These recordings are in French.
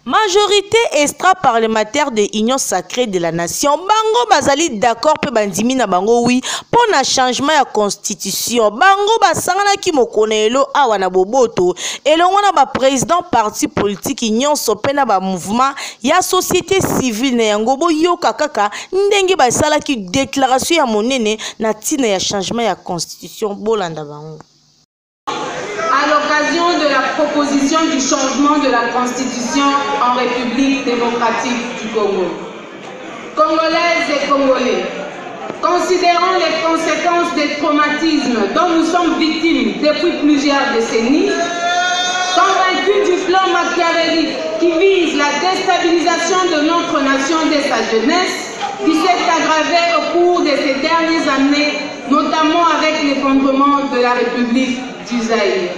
Majorité extra-parlementaire de l'Union sacrée de la nation, bango bazali d'accord pe bandimi na bango oui pour na changement ya constitution. Bango basangana ki mokonelo awa na boboto elongo na ba président parti politique Union sopena ba mouvement ya société civile na yango boyoka kaka ndenge basala ki déclaration ya monene na tina ya changement ya constitution bolanda bango. À l'occasion de la proposition du changement de la Constitution en République démocratique du Congo. Congolaises et Congolais, considérant les conséquences des traumatismes dont nous sommes victimes depuis plusieurs décennies, convaincus du plan machiavélique qui vise la déstabilisation de notre nation dès sa jeunesse, qui s'est aggravée au cours de ces dernières années, notamment avec l'effondrement de la République du Zaïre.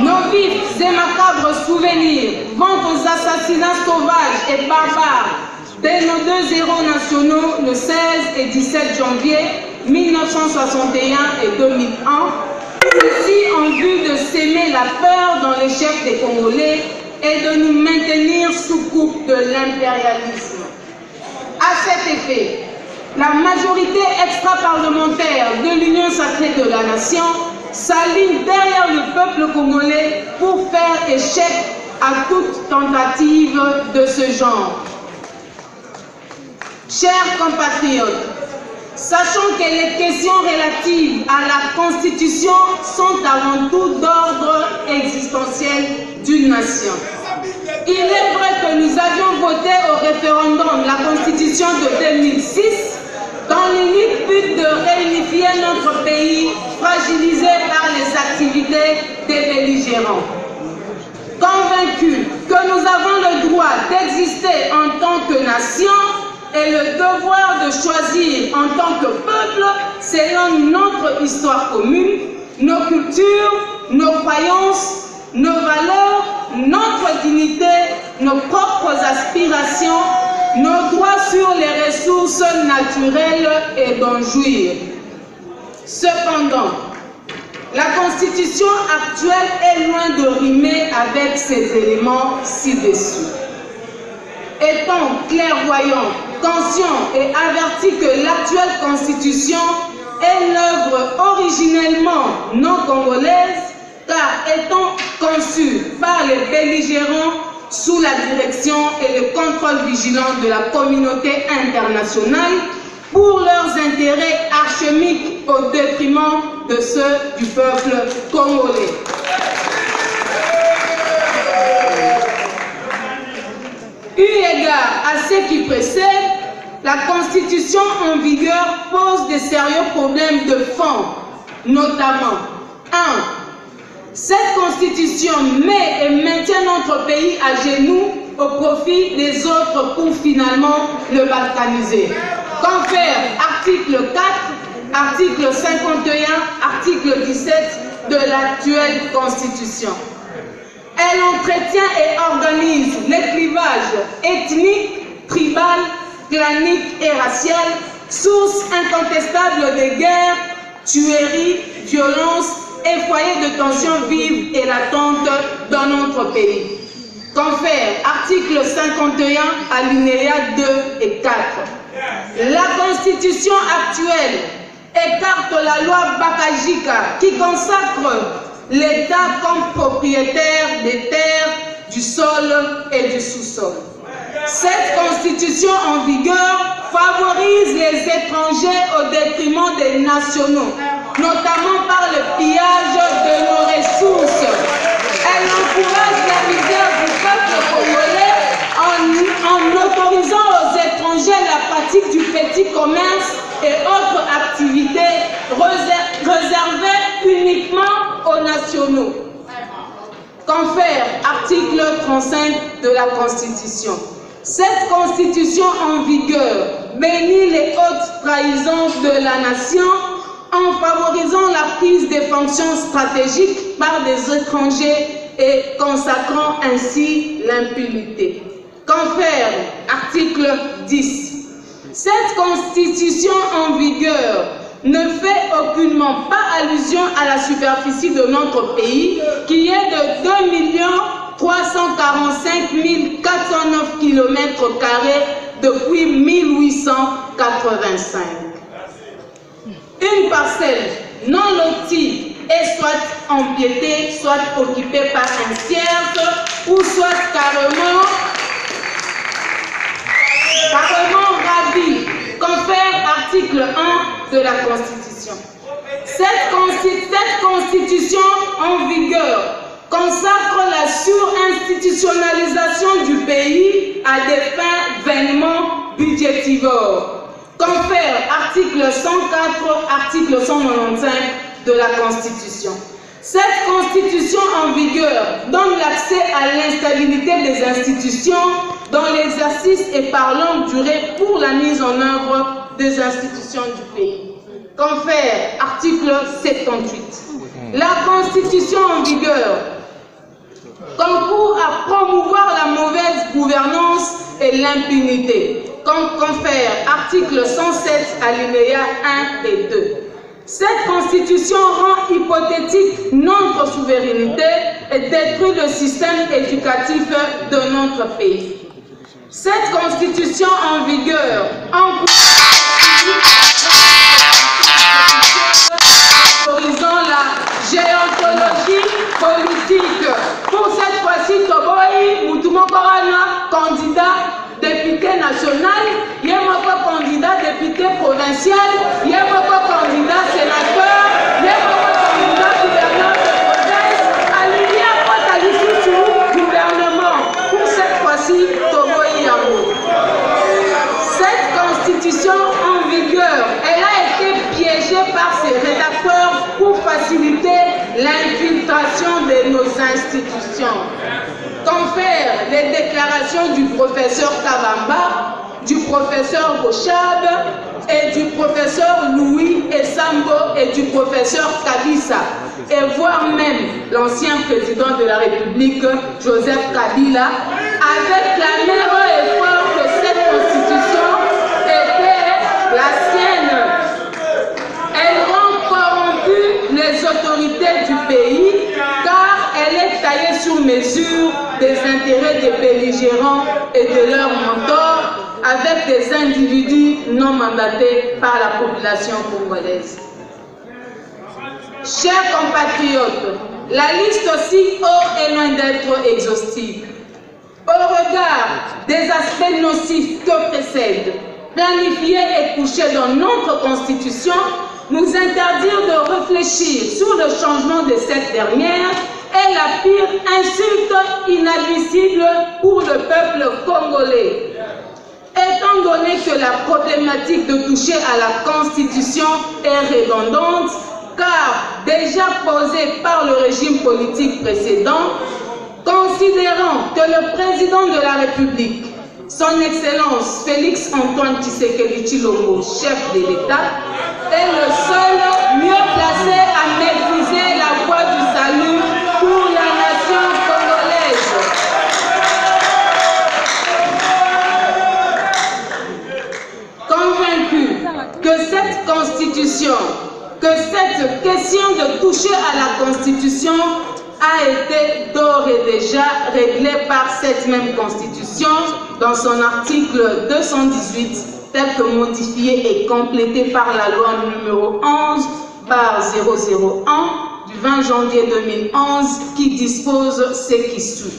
Nos vifs et macabres souvenirs vont aux assassinats sauvages et barbares de nos deux héros nationaux le 16 et 17 janvier 1961 et 2001, ceci en vue de s'aimer la peur dans les chefs des Congolais et de nous maintenir sous coupe de l'impérialisme. À cet effet, la majorité extra-parlementaire de l'Union sacrée de la nation s'aligne derrière le peuple congolais pour faire échec à toute tentative de ce genre. Chers compatriotes, sachant que les questions relatives à la Constitution sont avant tout d'ordre existentiel d'une nation. Il est vrai que nous avions voté au référendum la Constitution de 2006 dans l'unique but de réunifier notre pays fragilisé par les activités des belligérants. Convaincus que nous avons le droit d'exister en tant que nation et le devoir de choisir en tant que peuple selon notre histoire commune, nos cultures, nos croyances, nos valeurs, notre dignité, nos propres aspirations, nos droits sur les ressources naturelles et d'en jouir. Cependant, la Constitution actuelle est loin de rimer avec ces éléments ci-dessus. Étant clairvoyant, conscient et averti que l'actuelle Constitution est l'œuvre originellement non congolaise, car étant conçue par les belligérants sous la direction et le contrôle vigilant de la communauté internationale pour leurs intérêts archimiques au détriment de ceux du peuple congolais. Eu égard à ce qui précède, la Constitution en vigueur pose de sérieux problèmes de fond, notamment 1. Cette Constitution met et maintient notre pays à genoux au profit des autres pour finalement le balkaniser. Confère article 4, article 51, article 17 de l'actuelle Constitution. Elle entretient et organise les clivages ethniques, tribal, clanique et racial, source incontestable de guerres, tueries, violences et foyers de tensions vives et latentes dans notre pays. Confère article 51 alinéa 2 et 4. La Constitution actuelle écarte la loi Bakajika qui consacre l'État comme propriétaire des terres, du sol et du sous-sol. Cette Constitution en vigueur favorise les étrangers au détriment des nationaux, notamment par le pillage de nos ressources. Elle encourage la misère du peuple congolais en autorisant aux étrangers la pratique du petit commerce et autres activités réservées uniquement aux nationaux. Confère article 35 de la Constitution. Cette Constitution en vigueur bénit les hautes trahisons de la nation en favorisant la prise des fonctions stratégiques par des étrangers et consacrant ainsi l'impunité. Confère article 10. Cette Constitution en vigueur ne fait aucunement pas allusion à la superficie de notre pays qui est de 2 345 400 km² depuis 1885. Une parcelle non lotie est soit empiétée, soit occupée par un tiers, ou soit carrément ravie, confère article 1 de la Constitution. Cette Constitution en vigueur consacre la surinstitutionnalisation du pays à des fins vainement budgétivores. Confère article 104, article 195 de la Constitution. Cette Constitution en vigueur donne l'accès à l'instabilité des institutions dans l'exercice et par longue durée pour la mise en œuvre des institutions du pays. Confère article 78. La Constitution en vigueur concourt à promouvoir la mauvaise gouvernance et l'impunité. Confère article 107 alinéa 1 et 2. Cette Constitution rend hypothétique notre souveraineté et détruit le système éducatif de notre pays. Cette Constitution en vigueur autorisant la géontologie politique. Pour cette fois-ci, Toboy Moutumokorana, candidat député national, Yemoko candidat député provincial, Yemoko candidat sénateur, Yemoko candidat gouverneur de province, aligné à l'issue du gouvernement. Pour cette fois-ci, Toboy Yamou. Cette Constitution en vigueur, elle a été piégée par ses rédacteurs pour faciliter l'infiltration de nos institutions. Confère les déclarations du professeur Kabamba, du professeur Bochab et du professeur Louis Essambo et du professeur Kabissa, et voire même l'ancien président de la République, Joseph Kabila, avec la même effort que cette Constitution était la sienne. Elle rend corrompues les autorités du pays car elle est taillée sur mesure des intérêts des belligérants et de leurs mentors avec des individus non mandatés par la population congolaise. Chers compatriotes, la liste aussi est loin d'être exhaustive. Au regard des aspects nocifs que précèdent, planifiés et couchés dans notre Constitution, nous interdire de réfléchir sur le changement de cette dernière est la pire insulte inadmissible pour le peuple congolais. Étant donné que la problématique de toucher à la Constitution est redondante, car déjà posée par le régime politique précédent, considérant que le président de la République, son Excellence Félix Antoine Tshisekedi Tshilombo, chef de l'État, est le seul mieux placé à maîtriser la voie du salut pour la nation congolaise. Convaincu que cette Constitution, que cette question de toucher à la Constitution a été d'ores et déjà réglée par cette même Constitution dans son article 218, tel que modifié et complété par la loi numéro 11/001 du 20 janvier 2011 qui dispose ce qui suit.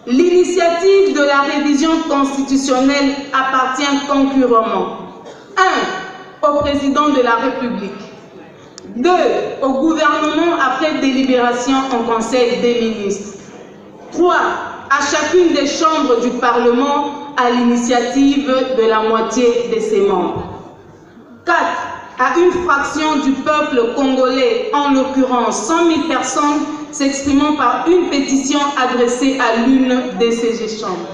L'initiative de la révision constitutionnelle appartient concurremment 1. Au président de la République, 2. Au gouvernement après délibération en Conseil des ministres, 3. À chacune des chambres du Parlement à l'initiative de la moitié de ses membres, 4. À une fraction du peuple congolais, en l'occurrence 100 000 personnes s'exprimant par une pétition adressée à l'une de ces chambres.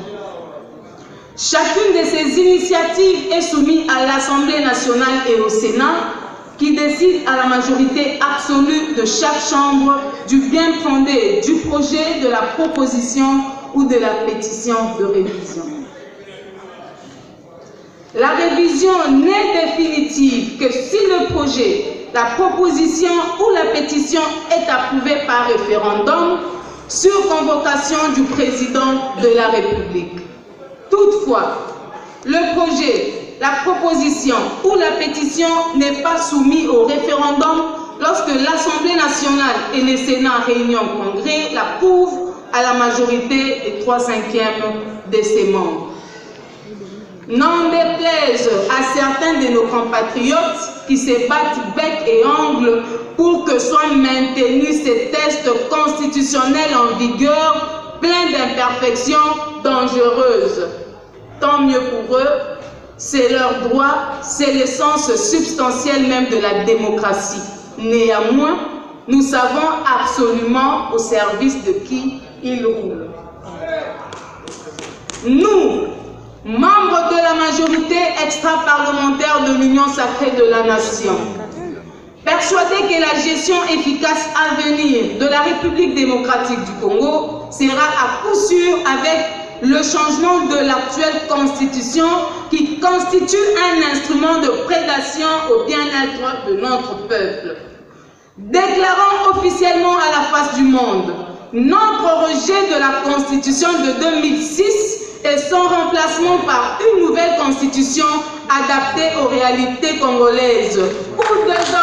Chacune de ces initiatives est soumise à l'Assemblée nationale et au Sénat, qui décide à la majorité absolue de chaque chambre du bien fondé du projet, de la proposition ou de la pétition de révision. La révision n'est définitive que si le projet, la proposition ou la pétition est approuvée par référendum, sur convocation du président de la République. Toutefois, le projet, la proposition ou la pétition n'est pas soumis au référendum lorsque l'Assemblée nationale et le Sénat réunis en congrès l'approuvent à la majorité des 3/5 de ses membres. N'en déplaise à certains de nos compatriotes qui se battent bec et ongle pour que soient maintenus ces tests constitutionnels en vigueur, pleins d'imperfections dangereuses. Tant mieux pour eux, c'est leur droit, c'est l'essence substantielle même de la démocratie. Néanmoins, nous savons absolument au service de qui ils roulent. Nous, membres de la majorité extra-parlementaire de l'Union sacrée de la nation, persuadés que la gestion efficace à venir de la République démocratique du Congo sera à coup sûr avec le changement de l'actuelle constitution qui constitue un instrument de prédation au bien-être de notre peuple. Déclarons officiellement à la face du monde notre rejet de la constitution de 2006 et son remplacement par une nouvelle constitution adaptée aux réalités congolaises. Pour 2 ans